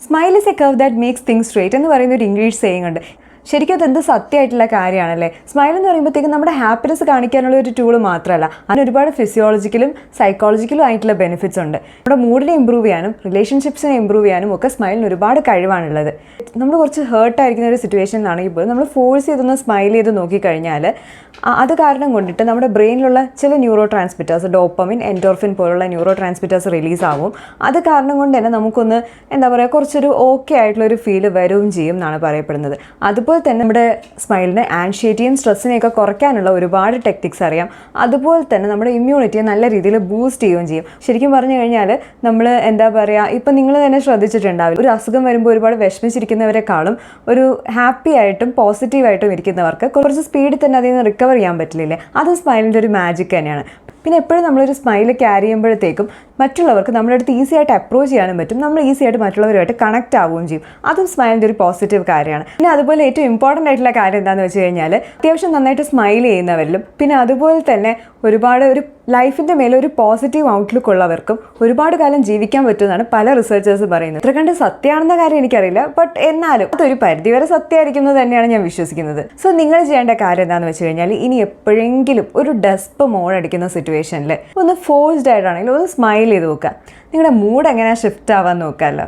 Smile is A curve that makes things straight എന്ന് പറയുന്ന ഒരു ഇംഗ്ലീഷ് സേയിങ് ഉണ്ട്. ശരിക്കും അതെന്ത് സത്യമായിട്ടുള്ള കാര്യമാണല്ലേ. സ്മൈൽ എന്ന് പറയുമ്പോഴത്തേക്കും നമ്മുടെ ഹാപ്പിനെസ് കാണിക്കാനുള്ള ഒരു ടൂൾ മാത്രമല്ല, അതിന് ഒരുപാട് ഫിസിയോളജിക്കലും സൈക്കോളജിക്കലും ആയിട്ടുള്ള ബെനിഫിറ്റ്സ് ഉണ്ട്. നമ്മുടെ മൂഡിനെ ഇമ്പ്രൂവ് ചെയ്യാനും റിലേഷൻഷിപ്സിനെ ഇമ്പ്രൂവ് ചെയ്യാനും ഒക്കെ സ്മൈലിന് ഒരുപാട് കഴിവാണുള്ളത്. നമ്മൾ കുറച്ച് ഹേർട്ടായിരിക്കുന്ന ഒരു സിറ്റുവേഷനിലാണെങ്കിൽ പോലും നമ്മൾ ഫോഴ്സ് ചെയ്തൊന്ന് സ്മൈൽ ചെയ്ത് നോക്കിക്കഴിഞ്ഞാൽ അത് കാരണം കൊണ്ടിട്ട് നമ്മുടെ ബ്രെയിനിലുള്ള ചില ന്യൂറോ ട്രാൻസ്മിറ്റേഴ്സ്, ഡോപ്പമിൻ, എൻഡോർഫിൻ പോലുള്ള ന്യൂറോ ട്രാൻസ്മിറ്റേഴ്സ് റിലീസ് ആവും. അത് കാരണം കൊണ്ട് തന്നെ നമുക്കൊന്ന് എന്താ പറയുക, കുറച്ചൊരു ഓക്കെ ആയിട്ടുള്ളൊരു ഫീല് വരികയും ചെയ്യും എന്നാണ് പറയപ്പെടുന്നത്. അതുപോലെ തന്നെ നമ്മുടെ സ്മൈലിന് ആൻഷൈറ്റിയും സ്ട്രെസ്സിനെയൊക്കെ കുറയ്ക്കാനുള്ള ഒരുപാട് ടെക്നിക്സ് അറിയാം. അതുപോലെ തന്നെ നമ്മുടെ ഇമ്മ്യൂണിറ്റിയെ നല്ല രീതിയിൽ ബൂസ്റ്റ് ചെയ്യുകയും ചെയ്യും. ശരിക്കും പറഞ്ഞു കഴിഞ്ഞാൽ നമ്മൾ എന്താ പറയുക, ഇപ്പം നിങ്ങൾ തന്നെ ശ്രദ്ധിച്ചിട്ടുണ്ടാവില്ല, ഒരു അസുഖം വരുമ്പോൾ ഒരുപാട് വിഷമിച്ചിരിക്കുന്നവരെക്കാളും ഒരു ഹാപ്പി ആയിട്ടും പോസിറ്റീവായിട്ടും ഇരിക്കുന്നവർക്ക് കുറച്ച് സ്പീഡിൽ തന്നെ അതിൽ നിന്ന് റിക്കവർ ചെയ്യാൻ പറ്റില്ലേ. അത് സ്മൈലിൻ്റെ ഒരു മാജിക് തന്നെയാണ്. പിന്നെ എപ്പോഴും നമ്മളൊരു സ്മൈൽ ക്യാരി ചെയ്യുമ്പോഴത്തേക്കും മറ്റുള്ളവർക്ക് നമ്മുടെ അടുത്ത് ഈസി ആയിട്ട് അപ്രോച്ച് ചെയ്യാനും പറ്റും. നമ്മൾ ഈസി ആയിട്ട് മറ്റുള്ളവരുമായിട്ട് കണക്റ്റ് ആവുകയും ചെയ്യും. അതും സ്മൈലിൻ്റെ ഒരു പോസിറ്റീവ് കാര്യമാണ്. പിന്നെ അതുപോലെ ഏറ്റവും ഇമ്പോർട്ടൻ്റ് ആയിട്ടുള്ള കാര്യം എന്താണെന്ന് വെച്ച് കഴിഞ്ഞാൽ, അത്യാവശ്യം നന്നായിട്ട് സ്മൈൽ ചെയ്യുന്നവരിലും പിന്നെ അതുപോലെ തന്നെ ഒരുപാട് ഒരു ലൈഫിൻ്റെ മേലെ ഒരു പോസിറ്റീവ് ഔട്ട്ലുക്ക് ഉള്ളവർക്കും ഒരുപാട് കാലം ജീവിക്കാൻ പറ്റുമെന്നാണ് പല റിസർച്ചേഴ്സ് പറയുന്നത്. ഇത്ര കണ്ട് സത്യമാണെന്ന കാര്യം എനിക്കറിയില്ല, ബട്ട് എന്നാലും അതൊരു പരിധിവരെ സത്യമായിരിക്കുന്നത് തന്നെയാണ് ഞാൻ വിശ്വസിക്കുന്നത്. സോ നിങ്ങൾ ചെയ്യേണ്ട കാര്യം എന്താണെന്ന് വെച്ച് കഴിഞ്ഞാൽ, ഇനി എപ്പോഴെങ്കിലും ഒരു ഡെസ്പ് മോഡ് അടിക്കുന്ന സിറ്റുവേഷനിൽ ഒന്ന് ഫോഴ്സ്ഡ് ആയിട്ടാണെങ്കിലും ഒന്ന് സ്മൈൽ ചെയ്ത് നോക്കുക. നിങ്ങളുടെ മൂഡ് എങ്ങനെ ഷിഫ്റ്റ് ആവാൻ നോക്കാമല്ലോ.